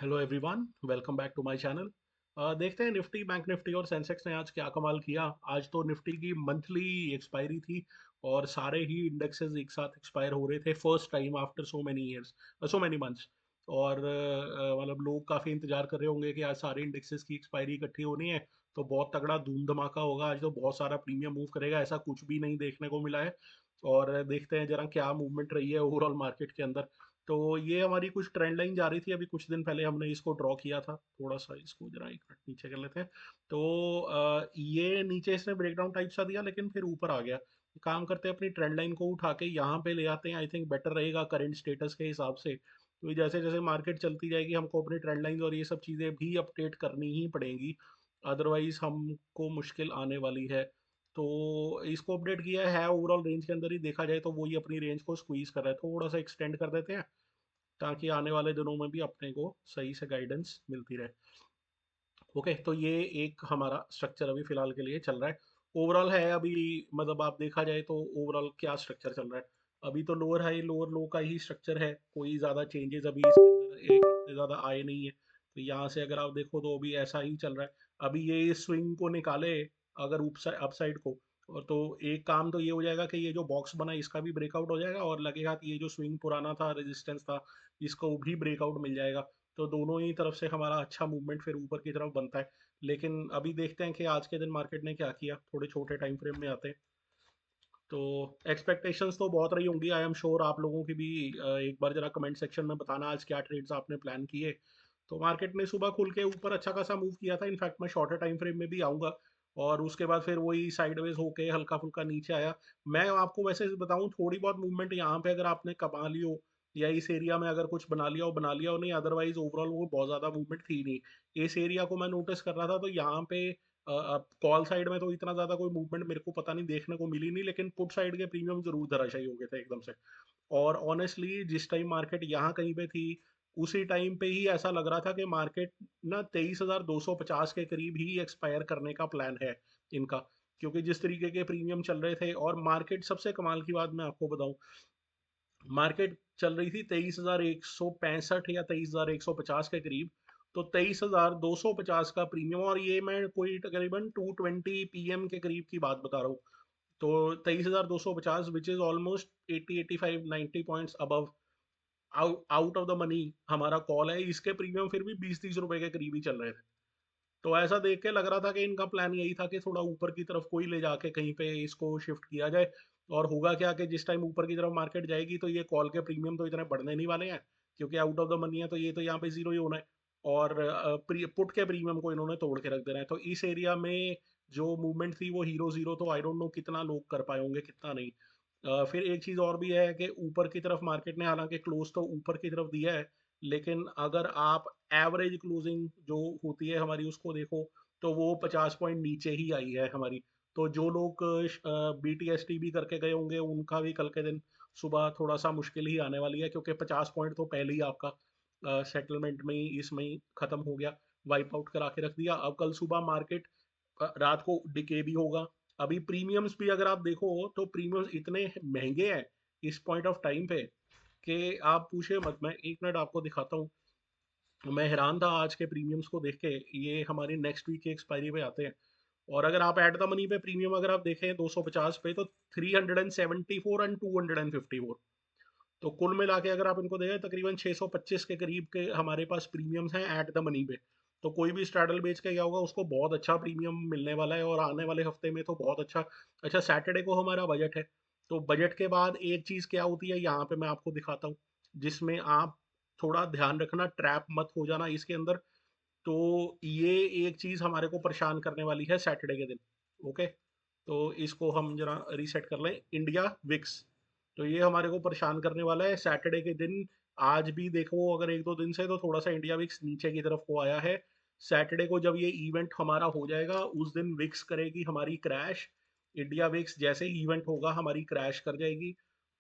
Hello everyone, welcome back to my channel. देखते हैं Nifty, bank Nifty और सेंसेक्स ने आज क्या कमाल किया। आज तो निफ्टी की मंथली एक्सपायरी थी और सारे ही इंडेक्सेस एक साथ एक्सपायर हो रहे थे, first time after so many years, so many months. और मतलब लोग काफ़ी इंतजार कर रहे होंगे कि आज सारे इंडेक्सेस की एक्सपायरी इकट्ठी होनी है, तो बहुत तगड़ा धूम धमाका होगा आज, तो बहुत सारा प्रीमियम मूव करेगा, ऐसा कुछ भी नहीं देखने को मिला है। और देखते हैं जरा क्या मूवमेंट रही है ओवरऑल मार्केट के अंदर। तो ये हमारी कुछ ट्रेंड लाइन जा रही थी, अभी कुछ दिन पहले हमने इसको ड्रॉ किया था। थोड़ा सा इसको जरा एक मिनट नीचे कर लेते हैं। तो ये नीचे इसने ब्रेकडाउन टाइप सा दिया, लेकिन फिर ऊपर आ गया। काम करते हैं, अपनी ट्रेंड लाइन को उठा के यहाँ पे ले आते हैं, आई थिंक बेटर रहेगा करंट स्टेटस के हिसाब से। तो जैसे जैसे मार्केट चलती जाएगी, हमको अपनी ट्रेंड लाइन और ये सब चीज़ें भी अपडेट करनी ही पड़ेंगी, अदरवाइज हमको मुश्किल आने वाली है। तो इसको अपडेट किया है ओवरऑल रेंज के अंदर ही, देखा जाए तो वही अपनी रेंज को स्क्वीज कर रहा है, थोड़ा सा एक्सटेंड कर देते हैं ताकि आने वाले दिनों में भी अपने को सही से गाइडेंस मिलती रहे। ओके, तो ये एक हमारा स्ट्रक्चर अभी फिलहाल के लिए चल रहा है। ओवरऑल है अभी, मतलब आप देखा जाए तो ओवरऑल क्या स्ट्रक्चर चल रहा है। अभी तो लोअर हाई लोअर लो का ही स्ट्रक्चर है, कोई ज़्यादा चेंजेस अभी इसके अंदर इतने ज़्यादा आए नहीं है। तो यहाँ से अगर आप देखो तो अभी ऐसा ही चल रहा है। अभी ये स्विंग को निकाले अगर अपसाइड को, और तो एक काम तो ये हो जाएगा कि ये जो बॉक्स बना इसका भी ब्रेकआउट हो जाएगा, और लगेगा कि ये जो स्विंग पुराना था, रेजिस्टेंस था, इसको भी ब्रेकआउट मिल जाएगा। तो दोनों ही तरफ से हमारा अच्छा मूवमेंट फिर ऊपर की तरफ बनता है। लेकिन अभी देखते हैं कि आज के दिन मार्केट ने क्या किया, थोड़े छोटे टाइम फ्रेम में आते हैं। तो एक्सपेक्टेशंस तो बहुत रही होंगी, आई एम श्योर आप लोगों की भी। एक बार जरा कमेंट सेक्शन में बताना आज क्या ट्रेड्स आपने प्लान किए। तो मार्केट ने सुबह खुल के ऊपर अच्छा खासा मूव किया था, इनफैक्ट मैं शॉर्टर टाइम फ्रेम में भी आऊँगा। और उसके बाद फिर वही साइडवेज होके हल्का फुल्का नीचे आया। मैं आपको वैसे बताऊं, थोड़ी बहुत मूवमेंट यहाँ पे अगर आपने कमा ली हो, या इस एरिया में अगर कुछ बना लिया हो, नहीं अदरवाइज ओवरऑल वो बहुत ज़्यादा मूवमेंट थी नहीं। इस एरिया को मैं नोटिस कर रहा था, तो यहाँ पे अब कॉल साइड में तो इतना ज़्यादा कोई मूवमेंट मेरे को पता नहीं देखने को मिली नहीं, लेकिन पुट साइड के प्रीमियम जरूर धराशायी हो गए थे एकदम से। और ऑनेस्टली जिस टाइम मार्केट यहाँ कहीं पे थी, उसी टाइम पे ही ऐसा लग रहा था कि मार्केट ना 23,250 के करीब ही एक्सपायर करने का प्लान है इनका। क्योंकि जिस तरीके के प्रीमियम चल रहे थे, और मार्केट सबसे कमाल की बात मैं आपको बताऊं, मार्केट चल रही थी 23,165 या 23,150 के करीब। तो 23,250 का प्रीमियम, और ये मैं कोई तकरीबन 220 PM के करीब की बात बता रहा हूँ। तो 23,250 which is almost 80, 85, 90 points above, out of the money हमारा कॉल है। इसके प्रीमियम फिर भी 20-30 रुपए के करीब ही चल रहे थे। तो ऐसा देख के लग रहा था कि इनका प्लान यही था कि थोड़ा ऊपर की तरफ कोई ले जाके कहीं पे इसको शिफ्ट किया जाए। और होगा क्या कि जिस टाइम ऊपर की तरफ मार्केट जाएगी, तो ये कॉल के प्रीमियम तो इतने बढ़ने नहीं वाले हैं, क्योंकि आउट ऑफ द मनी है, तो ये तो यहाँ पे जीरो ही होना है। और पुट के प्रीमियम को इन्होंने तोड़ के रख देना है। तो इस एरिया में जो मूवमेंट थी वो हीरो जीरो, तो आई डोंट नो कितना लोग कर पाए होंगे कितना नहीं। फिर एक चीज़ और भी है कि ऊपर की तरफ मार्केट ने हालांकि क्लोज तो ऊपर की तरफ दिया है, लेकिन अगर आप एवरेज क्लोजिंग जो होती है हमारी उसको देखो, तो वो 50 पॉइंट नीचे ही आई है हमारी। तो जो लोग BTST भी करके गए होंगे, उनका भी कल के दिन सुबह थोड़ा सा मुश्किल ही आने वाली है, क्योंकि 50 पॉइंट तो पहले ही आपका सेटलमेंट में ही इसमें ही खत्म हो गया, वाइप आउट करा के रख दिया। अब कल सुबह मार्केट रात को डिके भी होगा। अभी प्रीमियम्स भी अगर आप देखो, तो प्रीमियम्स इतने महंगे हैं इस पॉइंट ऑफ टाइम पे कि आप पूछे मत। मैं एक मिनट आपको दिखाता हूँ। मैं हैरान था आज के प्रीमियम्स को देख के। ये हमारी नेक्स्ट वीक की एक्सपायरी पे आते हैं, और अगर आप एट द मनी पे प्रीमियम अगर आप देखें 250 पे, तो 374 एंड 254। तो कुल मिला के अगर आप इनको देखें, तकरीबन 625 के करीब के हमारे पास प्रीमियम्स हैं एट द मनी पे। तो कोई भी स्ट्रैडल बेच के गया होगा, उसको बहुत अच्छा प्रीमियम मिलने वाला है, और आने वाले हफ्ते में तो बहुत अच्छा। अच्छा, सैटरडे को हमारा बजट है। तो बजट के बाद एक चीज़ क्या होती है यहाँ पे मैं आपको दिखाता हूँ, जिसमें आप थोड़ा ध्यान रखना, ट्रैप मत हो जाना इसके अंदर। तो ये एक चीज़ हमारे को परेशान करने वाली है सैटरडे के दिन। ओके, तो इसको हम जरा रीसेट कर लें, इंडिया विक्स। तो ये हमारे को परेशान करने वाला है सैटरडे के दिन। आज भी देखो अगर एक दो दिन से, तो थोड़ा सा इंडिया विक्स नीचे की तरफ को आया है। सैटरडे को जब ये इवेंट हमारा हो जाएगा, उस दिन विक्स करेगी हमारी क्रैश। इंडिया विक्स जैसे ही इवेंट होगा हमारी क्रैश कर जाएगी,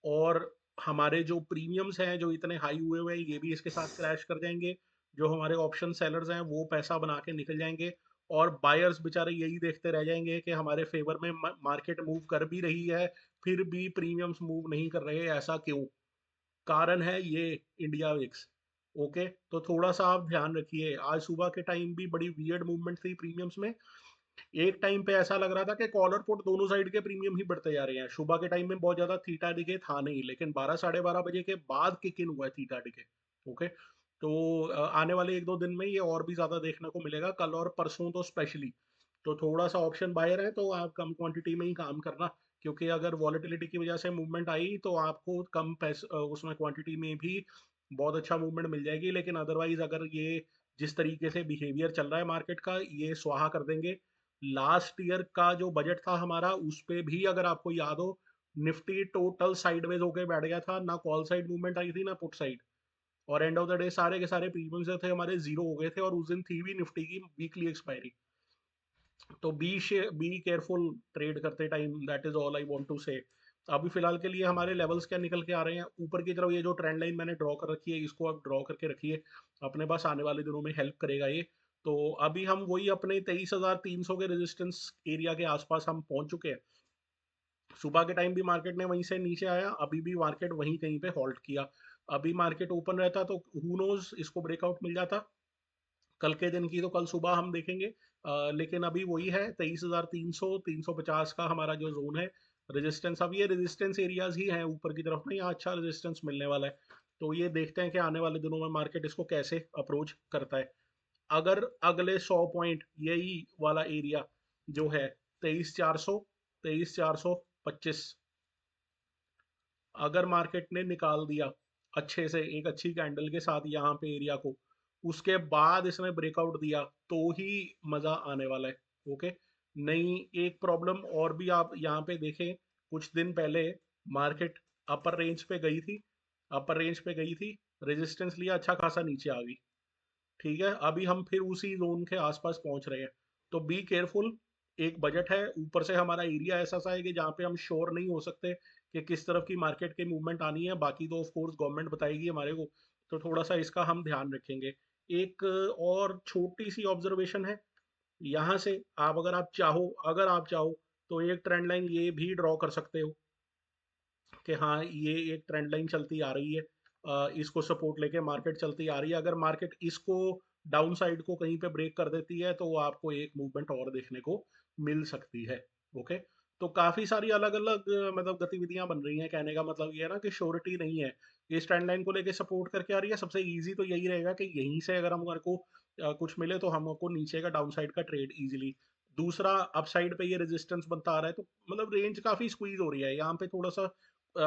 और हमारे जो प्रीमियम्स हैं जो इतने हाई हुए हुए हैं, ये भी इसके साथ क्रैश कर जाएंगे। जो हमारे ऑप्शन सेलर्स हैं वो पैसा बना के निकल जाएंगे, और बायर्स बेचारे यही देखते रह जाएंगे कि हमारे फेवर में मार्केट मूव कर भी रही है, फिर भी प्रीमियम्स मूव नहीं कर रहे। ऐसा क्यों? कारण है ये इंडिया विक्स। ओके, तो थोड़ा सा आप ध्यान रखिए। आज सुबह के टाइम भी बड़ी वियर्ड मूवमेंट थी प्रीमियम्स में। एक टाइम पे ऐसा लग रहा था कि कॉलर पुट दोनों साइड के प्रीमियम ही बढ़ते जा रहे हैं। सुबह के टाइम में बहुत ज्यादा थीटा डिके था नहीं, लेकिन 12 साढ़े 12 बजे के बाद किक इन हुआ है थीटा डिके। ओके, तो आने वाले एक दो दिन में ये और भी ज्यादा देखने को मिलेगा, कल और परसों तो स्पेशली। तो थोड़ा सा ऑप्शन बायर है तो आप कम क्वांटिटी में ही काम करना, क्योंकि अगर वॉलेटिलिटी की वजह से मूवमेंट आई तो आपको कम पैसे उसमें क्वांटिटी में भी बहुत अच्छा मूवमेंट मिल जाएगी। लेकिन अदरवाइज अगर ये जिस तरीके से बिहेवियर चल रहा है मार्केट का, ये स्वाहा कर देंगे। लास्ट ईयर का जो बजट था हमारा, उस पे भी अगर आपको याद हो, निफ्टी टोटल साइडवेज होके बैठ गया था, ना कॉल साइड मूवमेंट आई थी ना पुट साइड। और एंड ऑफ द डे सारे के सारे प्रीमियम्स जो थे हमारे जीरो हो गए थे, और उस दिन थी भी निफ्टी की वीकली एक्सपायरी। तो बी केयरफुल ट्रेड करते time, that is all I want to say. अभी फिलहाल के लिए हमारे लेवल्स क्या निकल के आ रहे हैं ऊपर की तरफ, ये जो ट्रेंड लाइन मैंने ड्रॉ कर रखी है इसको आप ड्रॉ करके रखिए, अपने पास आने वाले दिनों में हेल्प करेगा ये। तो अभी हम वही अपने 23,300 के रेजिस्टेंस एरिया के आसपास हम पहुंच चुके हैं। सुबह के टाइम भी मार्केट ने वहीं से नीचे आया, अभी भी मार्केट वहीं कहीं पे हॉल्ट किया। अभी मार्केट ओपन रहता तो हु नोज इसको ब्रेकआउट मिल जाता कल के दिन की, तो कल सुबह हम देखेंगे। लेकिन अभी वही है 23,300 350 का हमारा जो जोन है रेजिस्टेंस। अब ये रेजिस्टेंस एरियाज ही हैं ऊपर की तरफ में, यहाँ अच्छा रेजिस्टेंस मिलने वाला है। तो ये देखते हैं कि आने वाले दिनों में मार्केट इसको कैसे अप्रोच करता है। अगर अगले 100 पॉइंट यही वाला एरिया जो है 23,400 23,425, अगर मार्केट ने निकाल दिया अच्छे से एक अच्छी कैंडल के साथ यहाँ पे एरिया को, उसके बाद इसने ब्रेकआउट दिया, तो ही मजा आने वाला है। ओके, नहीं एक प्रॉब्लम और भी आप यहाँ पे देखें, कुछ दिन पहले मार्केट अपर रेंज पे गई थी, अपर रेंज पे गई थी, रेजिस्टेंस लिया, अच्छा खासा नीचे आ गई। ठीक है, अभी हम फिर उसी जोन के आसपास पहुंच रहे हैं। तो बी केयरफुल। एक बजट है, ऊपर से हमारा एरिया ऐसा सा है कि जहाँ पे हम श्योर नहीं हो सकते कि किस तरफ की मार्केट की मूवमेंट आनी है, बाकी तो ऑफ कोर्स गवर्नमेंट बताएगी हमारे को। तो थोड़ा सा इसका हम ध्यान रखेंगे। एक और छोटी सी ऑब्जर्वेशन है, यहाँ से आप अगर आप चाहो तो एक ट्रेंड लाइन ये भी ड्रॉ कर सकते हो कि हाँ ये एक ट्रेंड लाइन चलती आ रही है, इसको सपोर्ट लेके मार्केट चलती आ रही है। अगर मार्केट इसको डाउन साइड को कहीं पे ब्रेक कर देती है तो आपको एक मूवमेंट और देखने को मिल सकती है। ओके, तो काफी सारी अलग अलग मतलब गतिविधियां बन रही हैं। कहने का मतलब ये है ना कि श्योरिटी नहीं है। इस ट्रेंड लाइन को लेके सपोर्ट करके आ रही है, सबसे इजी तो यही रहेगा कि यहीं से अगर हमारे को कुछ मिले तो हमको नीचे का डाउन साइड का ट्रेड इजीली। दूसरा, अपसाइड पे ये रेजिस्टेंस बनता आ रहा है, तो मतलब रेंज काफी स्क्वीज हो रही है यहाँ पे। थोड़ा सा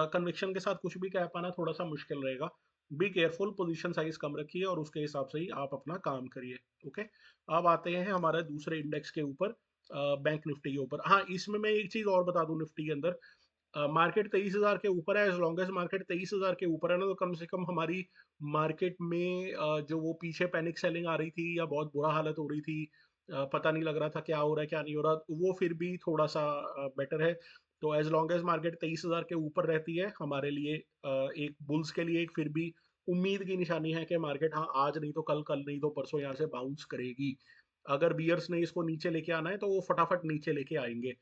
कन्विक्शन के साथ कुछ भी कह पाना थोड़ा सा मुश्किल रहेगा। बी केयरफुल, पोजीशन साइज कम रखिए और उसके हिसाब से ही आप अपना काम करिए। ओके, अब आते हैं हमारे दूसरे इंडेक्स के ऊपर, बैंक निफ्टी के ऊपर। हाँ, इसमें मैं एक चीज और बता दूं, निफ्टी के अंदर मार्केट 23,000 के ऊपर है। एज लॉन्ग एज मार्केट 23,000 के ऊपर है ना, तो कम से कम हमारी मार्केट में जो वो पीछे पैनिक सेलिंग आ रही थी या बहुत बुरा हालत हो रही थी, पता नहीं लग रहा था क्या हो रहा है क्या नहीं हो रहा, वो फिर भी थोड़ा सा बेटर है। तो एज लॉन्ग एज मार्केट 23,000 के ऊपर रहती है हमारे लिए, एक बुल्स के लिए एक फिर भी उम्मीद की निशानी है कि मार्केट हाँ आज नहीं तो कल, कल नहीं तो परसों यहाँ से बाउंस करेगी। अगर बियर्स ने इसको नीचे लेके आना है तो वो फटाफट नीचे लेके आएंगे।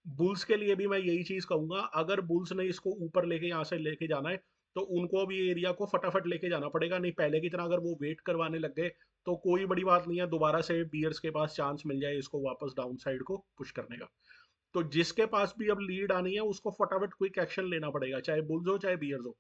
बुल्स के लिए भी मैं यही चीज कहूंगा, अगर बुल्स ने इसको ऊपर लेके यहाँ से लेके जाना है तो उनको भी एरिया को फटाफट लेके जाना पड़ेगा। नहीं पहले की तरह अगर वो वेट करवाने लग गए तो कोई बड़ी बात नहीं है, दोबारा से बियर्स के पास चांस मिल जाए इसको वापस डाउन साइड को पुश करने का। तो जिसके पास भी अब लीड आनी है उसको फटाफट क्विक एक्शन लेना पड़ेगा, चाहे बुल्स हो चाहे बियर्स हो।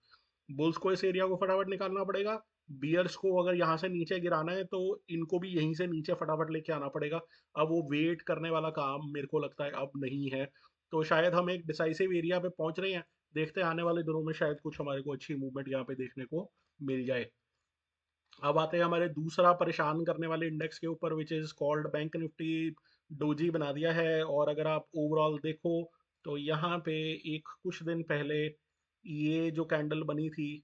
बुल्स को इस एरिया को फटाफट निकालना पड़ेगा, बियर्स को अगर यहाँ से नीचे गिराना है तो इनको भी यहीं से नीचे फटाफट लेके आना पड़ेगा। अब वो वेट करने वाला काम मेरे को लगता है अब नहीं है। तो शायद हम एक डिसाइसिव एरिया पे पहुंच रहे हैं। देखते हैं आने वाले दिनों में शायद कुछ हमारे को अच्छी मूवमेंट यहाँ पे देखने को मिल जाए। अब आते हैं हमारे दूसरा परेशान करने वाले इंडेक्स के ऊपर, which is called bank Nifty. Doji बना दिया है, और अगर आप ओवरऑल देखो तो यहाँ पे एक कुछ दिन पहले ये जो कैंडल बनी थी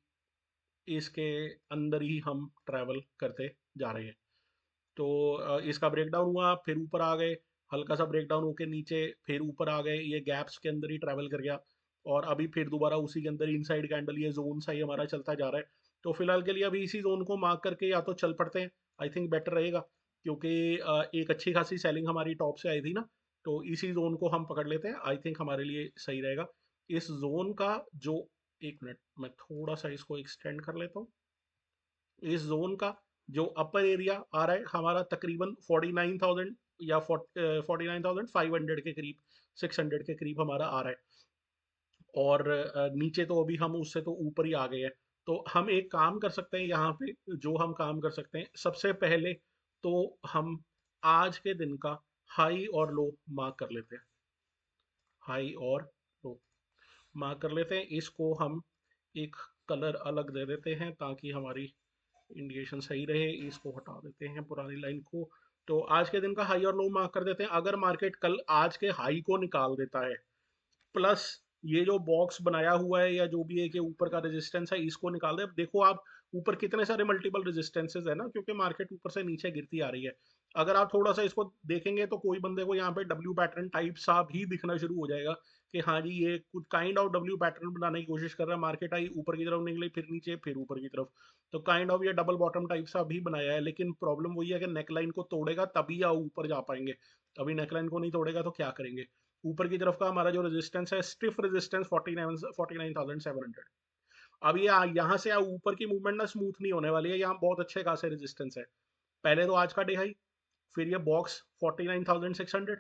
इसके अंदर ही हम ट्रैवल करते जा रहे हैं। तो इसका ब्रेकडाउन हुआ, फिर ऊपर आ गए, हल्का सा ब्रेकडाउन होके नीचे फिर ऊपर आ गए, ये गैप्स के अंदर ही ट्रैवल कर गया। और अभी फिर दोबारा उसी के अंदर इनसाइड कैंडल, ये जोन सा ही हमारा चलता जा रहा है। तो फिलहाल के लिए अभी इसी जोन को मार्क करके या तो चल पड़ते हैं, आई थिंक बेटर रहेगा। क्योंकि एक अच्छी खासी सेलिंग हमारी टॉप से आई थी ना, तो इसी जोन को हम पकड़ लेते हैं, आई थिंक हमारे लिए सही रहेगा। इस जोन का जो, एक मिनट मैं थोड़ा सा इसको एक्सटेंड कर लेता हूँ। इस जोन का जो अपर एरिया आ रहा है हमारा तकरीबन 49,000 या 49,500 के करीब, 600 के करीब हमारा आ रहा है। और नीचे तो अभी हम उससे तो ऊपर ही आ गए हैं। तो हम एक काम कर सकते हैं यहाँ पे, जो हम काम कर सकते हैं सबसे पहले, तो हम आज के दिन का हाई और लो मार्क कर लेते हैं। हाई और लो मार्क कर लेते हैं, इसको हम एक कलर अलग दे देते हैं ताकि हमारी इंडिकेशन सही रहे। इसको हटा देते हैं पुरानी लाइन को। तो आज के दिन का हाई और लो मार्क कर देते हैं। अगर मार्केट कल आज के हाई को निकाल देता है, प्लस ये जो बॉक्स बनाया हुआ है या जो भी है कि ऊपर का रेजिस्टेंस है, इसको निकाल दे। अब देखो आप ऊपर कितने सारे मल्टीपल रेजिस्टेंसेस है ना, क्योंकि मार्केट ऊपर से नीचे गिरती आ रही है। अगर आप थोड़ा सा इसको देखेंगे तो कोई बंदे को यहाँ पे डब्ल्यू पैटर्न टाइप सा भी दिखना शुरू हो जाएगा कि हाँ जी ये कुछ काइंड ऑफ डब्ल्यू पैटर्न बनाने की कोशिश कर रहा है। मार्केट आई ऊपर की तरफ निकली, फिर नीचे, फिर ऊपर की तरफ, तो काइंड ऑफ ये डबल बॉटम टाइप सा भी बनाया है। लेकिन प्रॉब्लम वही है कि नेकलाइन को तोड़ेगा तभी या ऊपर जा पाएंगे। अभी नेकलाइन को नहीं तोड़ेगा तो क्या करेंगे। ऊपर की तरफ का हमारा जो रेजिस्टेंस है, स्टिफ रेजिस्टेंस 49,700। अब ये यहाँ से ऊपर की मूवमेंट ना स्मूथ नहीं होने वाली है, यहाँ बहुत अच्छे खासे रेजिस्टेंस है। पहले तो आज का डे हाई, फिर ये बॉक्स 49,600,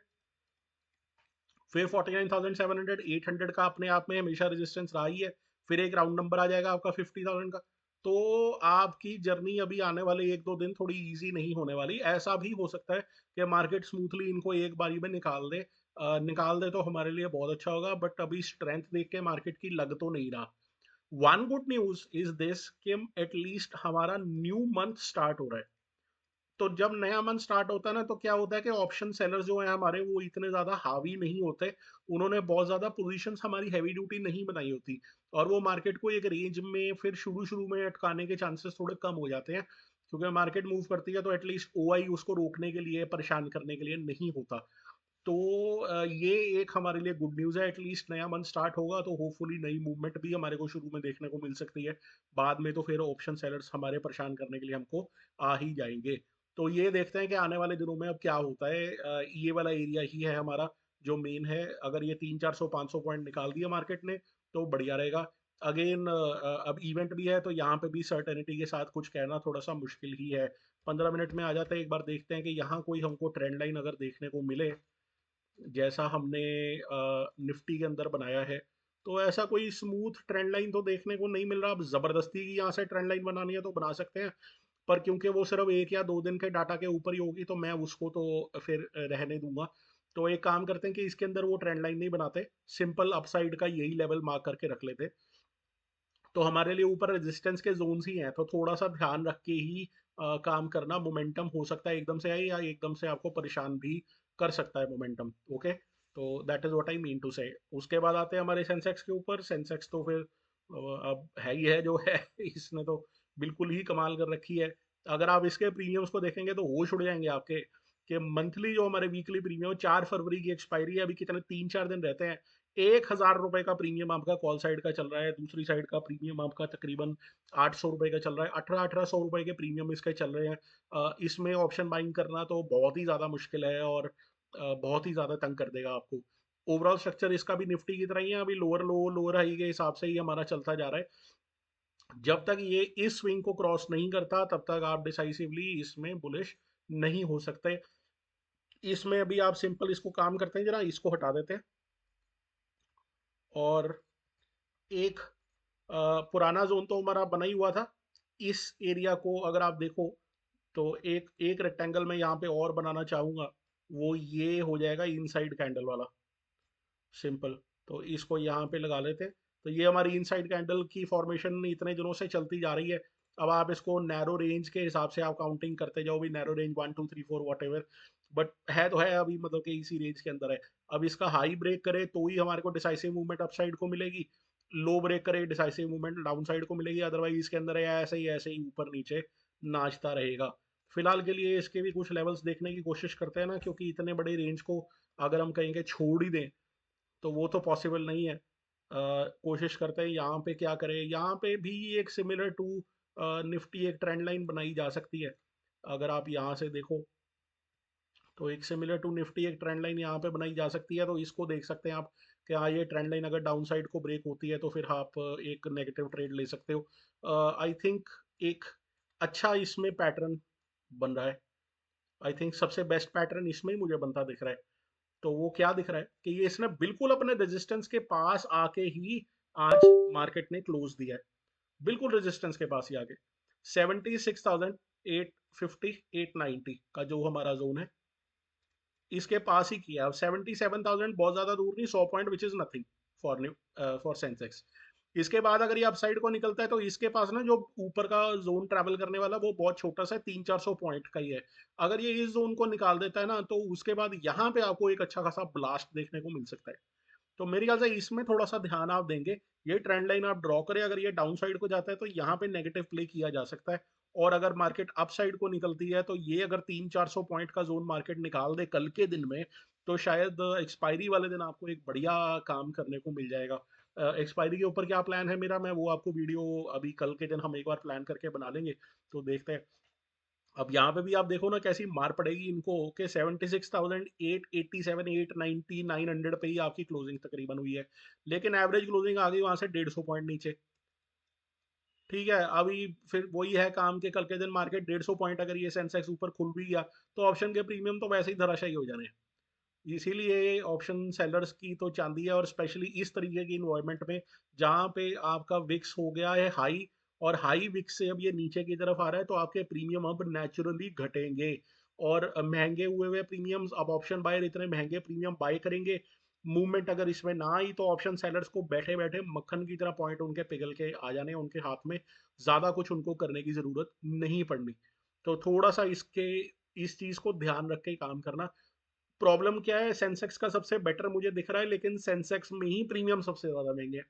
फिर 49,700, 800 का अपने आप में हमेशा रेजिस्टेंस रहा ही है। फिर एक राउंड नंबर आ जाएगा आपका 50,000 का। तो आपकी जर्नी अभी आने वाले एक दो दिन थोड़ी इजी नहीं होने वाली। ऐसा भी हो सकता है कि मार्केट स्मूथली इनको एक बारी में निकाल दे। निकाल दे तो हमारे लिए बहुत अच्छा होगा, बट अभी स्ट्रेंथ देख के मार्केट की लग तो नहीं रहा। One good news is this कि एटलीस्ट हमारा न्यू मंथ स्टार्ट हो रहा है। तो जब नया मंथ स्टार्ट होता है ना, तो क्या होता है कि ऑप्शन सेलर्स जो है हमारे, वो इतने ज्यादा हावी नहीं होते। उन्होंने बहुत ज्यादा पोजीशंस हमारी हैवी ड्यूटी नहीं बनाई होती, और वो मार्केट को एक रेंज में फिर शुरू शुरू में अटकाने के चांसेस थोड़े कम हो जाते हैं। क्योंकि मार्केट मूव करती है तो एटलीस्ट ओआई उसको रोकने के लिए, परेशान करने के लिए नहीं होता। तो ये एक हमारे लिए गुड न्यूज़ है। एटलीस्ट नया मंथ स्टार्ट होगा तो होपफुली नई मूवमेंट भी हमारे को शुरू में देखने को मिल सकती है। बाद में तो फिर ऑप्शन सेलर्स हमारे परेशान करने के लिए हमको आ ही जाएंगे। तो ये देखते हैं कि आने वाले दिनों में अब क्या होता है। ये वाला एरिया ही है हमारा जो मेन है। अगर ये 300-400-500 पॉइंट निकाल दिया मार्केट ने तो बढ़िया रहेगा। अगेन अब इवेंट भी है तो यहाँ पे भी सर्टेनिटी के साथ कुछ कहना थोड़ा सा मुश्किल ही है। 15 मिनट में आ जाते हैं, एक बार देखते हैं कि यहाँ कोई हमको ट्रेंड लाइन अगर देखने को मिले जैसा हमने निफ्टी के अंदर बनाया है। तो ऐसा कोई स्मूथ ट्रेंड लाइन तो देखने को नहीं मिल रहा। अब जबरदस्ती की यहाँ से ट्रेंड लाइन बनानी है तो बना सकते हैं, पर क्योंकि वो सिर्फ एक या दो दिन के डाटा के ऊपर ही होगी तो मैं उसको तो फिर रहने दूंगा। तो एक काम करते हैं कि इसके अंदर वो ट्रेंड लाइन नहीं बनाते, सिंपल अपसाइड का यही लेवल मार्क करके रख लेते। तो हमारे लिए ऊपर रेजिस्टेंस के जोन्स ही हैं, तो थोड़ा सा ध्यान रख के ही काम करना। मोमेंटम हो सकता है एकदम से आए या एकदम से आपको परेशान भी कर सकता है मोमेंटम। ओके, तो that is what I mean to say. उसके बाद आते हैं हमारे सेंसेक्स के ऊपर। सेंसेक्स तो फिर अब है ही है जो है इसने तो बिल्कुल ही कमाल कर रखी है। अगर आप इसके प्रीमियम्स को देखेंगे तो होश उड़ जाएंगे आपके, कि मंथली जो हमारे वीकली प्रीमियम 4 फरवरी की एक्सपायरी है, अभी कितने 3-4 दिन रहते हैं। 1,000 रुपए का प्रीमियम आपका कॉल साइड का चल रहा है, दूसरी साइड का प्रीमियम आपका तकरीबन 800 रुपए का चल रहा है। 1800 रुपए के प्रीमियम इसके चल रहे हैं। इसमें ऑप्शन बाइंग करना तो बहुत ही ज़्यादा मुश्किल है, और बहुत ही ज़्यादा तंग कर देगा आपको। ओवरऑल स्ट्रक्चर इसका भी निफ्टी की तरह ही है, अभी लोअर लो लोअर हाई के हिसाब से ही हमारा चलता जा रहा है। जब तक ये इस स्विंग को क्रॉस नहीं करता तब तक आप डिसाइसिवली इसमें बुलिश नहीं हो सकते। इसमें अभी आप सिंपल इसको काम करते हैं, जरा इसको हटा देते हैं। और एक पुराना जोन तो हमारा बना ही हुआ था। इस एरिया को अगर आप देखो तो एक एक रेक्टेंगल में यहाँ पे और बनाना चाहूंगा, वो ये हो जाएगा इनसाइड कैंडल वाला, सिंपल। तो इसको यहाँ पे लगा लेते हैं। तो ये हमारी इनसाइड कैंडल की फॉर्मेशन इतने दिनों से चलती जा रही है। अब आप इसको नैरो रेंज के हिसाब से आप काउंटिंग करते जाओ भी, narrow range 1 2 3 4 what ever, but है तो है अभी, मतलब कि इसी रेंज के अंदर है। अब इसका हाई ब्रेक करे तो ही हमारे को डिसाइसिव मूवमेंट अपसाइड को मिलेगी, लो ब्रेक करे डिसाइसिव मूवमेंट डाउन साइड को मिलेगी। अदरवाइज इसके अंदर है ऐसे ही ऊपर नीचे नाचता रहेगा। फिलहाल के लिए इसके भी कुछ लेवल्स देखने की कोशिश करते हैं ना, क्योंकि इतने बड़े रेंज को अगर हम कहेंगे छोड़ ही दें तो वो तो पॉसिबल नहीं है। कोशिश करते हैं यहाँ पे क्या करें। यहाँ पे भी एक सिमिलर टू निफ्टी एक ट्रेंड लाइन बनाई जा सकती है। अगर आप यहाँ से देखो तो एक सिमिलर टू निफ्टी एक ट्रेंड लाइन यहाँ पे बनाई जा सकती है। तो इसको देख सकते हैं आप कि हाँ ये ट्रेंड लाइन अगर डाउन साइड को ब्रेक होती है तो फिर आप एक नेगेटिव ट्रेड ले सकते हो। आई थिंक एक अच्छा इसमें पैटर्न बन रहा है। आई थिंक सबसे बेस्ट पैटर्न इसमें ही मुझे बनता दिख रहा है। तो वो क्या दिख रहा है कि ये इसने बिल्कुल अपने रेजिस्टेंस के पास आके ही आज मार्केट ने क्लोज दिया है, बिल्कुल रेजिस्टेंस के पास ही आके। 76,850 890 का जो हमारा जोन है इसके पास ही किया। अब 77,000 बहुत ज्यादा दूर नहीं, 100 point which is nothing for new for Sensex. इसके बाद अगर ये अपसाइड को निकलता है तो इसके पास ना जो ऊपर का जोन ट्रैवल करने वाला वो बहुत छोटा सा 300-400 पॉइंट का ही है। अगर ये इस जोन को निकाल देता है ना तो उसके बाद यहाँ पे आपको एक अच्छा खासा ब्लास्ट देखने को मिल सकता है। तो मेरे ख्याल से इसमें थोड़ा सा ध्यान आप देंगे। ये ट्रेंड लाइन आप ड्रॉ करें, अगर ये डाउन साइड को जाता है तो यहाँ पे नेगेटिव प्ले किया जा सकता है। और अगर मार्केट अप साइड को निकलती है तो ये अगर 300-400 पॉइंट का जोन मार्केट निकाल दे कल के दिन में तो शायद एक्सपायरी वाले दिन आपको एक बढ़िया काम करने को मिल जाएगा। एक्सपायरी के ऊपर क्या प्लान है मेरा, मैं वो आपको वीडियो अभी कल के दिन हम एक बार प्लान करके बना लेंगे। तो देखते हैं। अब यहाँ पे भी आप देखो ना कैसी मार पड़ेगी इनको कि 76,887 890 900 पे ही आपकी क्लोजिंग तकरीबन हुई है। लेकिन एवरेज क्लोजिंग आ गई वहां से 150 पॉइंट नीचे। ठीक है, अभी फिर वही है काम के कल के दिन मार्केट 150 पॉइंट अगर ये सेंसेक्स ऊपर खुल भी गया तो ऑप्शन के प्रीमियम तो वैसे ही धराशायी हो जाने हैं। इसीलिए ऑप्शन सेलर्स की तो चांदी है, और स्पेशली इस तरीके की इन्वायरमेंट में जहां पे आपका विक्स हो गया है हाई, और हाई विक्स से अब ये नीचे की तरफ आ रहा है तो आपके प्रीमियम अब नेचुरली घटेंगे। और महंगे हुए हुए प्रीमियम्स अब ऑप्शन बायर इतने महंगे प्रीमियम बाय करेंगे। मूवमेंट अगर इसमें ना आई तो ऑप्शन सेलर्स को बैठे बैठे मक्खन की तरह पॉइंट उनके पिघल के आ जाने उनके हाथ में, ज्यादा कुछ उनको करने की जरूरत नहीं पड़नी। तो थोड़ा सा इसके इस चीज को ध्यान रख के काम करना। प्रॉब्लम क्या है, सेंसेक्स का सबसे बेटर मुझे दिख रहा है लेकिन सेंसेक्स में ही प्रीमियम सबसे ज्यादा महंगे हैं।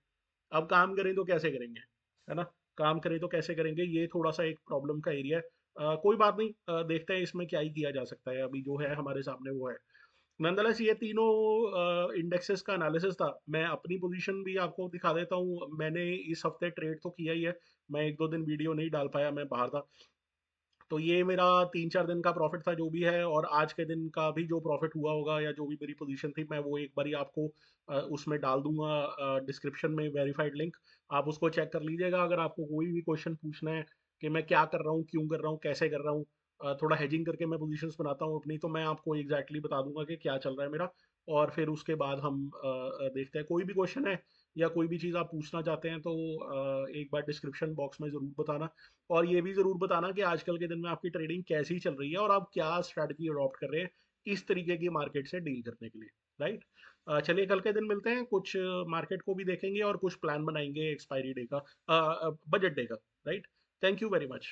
अब काम करें तो कैसे करेंगे, है ना? काम करें तो कैसे करेंगे, ये थोड़ा सा एक प्रॉब्लम का एरिया है। कोई बात नहीं, देखते हैं इसमें क्या ही किया जा सकता है, अभी जो है हमारे सामने वो है। नंदलेस ये तीनों इंडेक्सेस का एनालिसिस था। मैं अपनी पोजीशन भी आपको दिखा देता हूँ, मैंने इस हफ्ते ट्रेड तो किया ही है। मैं एक दो दिन वीडियो नहीं डाल पाया, मैं बाहर था। तो ये मेरा 3-4 दिन का प्रॉफिट था जो भी है, और आज के दिन का भी जो प्रॉफिट हुआ होगा या जो भी मेरी पोजीशन थी मैं वो एक बारी आपको उसमें डाल दूंगा डिस्क्रिप्शन में वेरीफाइड लिंक। आप उसको चेक कर लीजिएगा। अगर आपको कोई भी क्वेश्चन पूछना है कि मैं क्या कर रहा हूँ, क्यों कर रहा हूँ, कैसे कर रहा हूँ, थोड़ा हेजिंग करके मैं पोजीशंस बनाता हूँ अपनी, तो मैं आपको एग्जैक्टली बता दूंगा कि क्या चल रहा है मेरा। और फिर उसके बाद हम देखते हैं। कोई भी क्वेश्चन है या कोई भी चीज़ आप पूछना चाहते हैं तो एक बार डिस्क्रिप्शन बॉक्स में ज़रूर बताना। और ये भी जरूर बताना कि आजकल के दिन में आपकी ट्रेडिंग कैसी चल रही है और आप क्या स्ट्रैटेजी अडॉप्ट कर रहे हैं इस तरीके की मार्केट से डील करने के लिए। राइट। चलिए कल के दिन मिलते हैं, कुछ मार्केट को भी देखेंगे और कुछ प्लान बनाएंगे एक्सपायरी डे का, बजट डे का। Right. Thank you very much.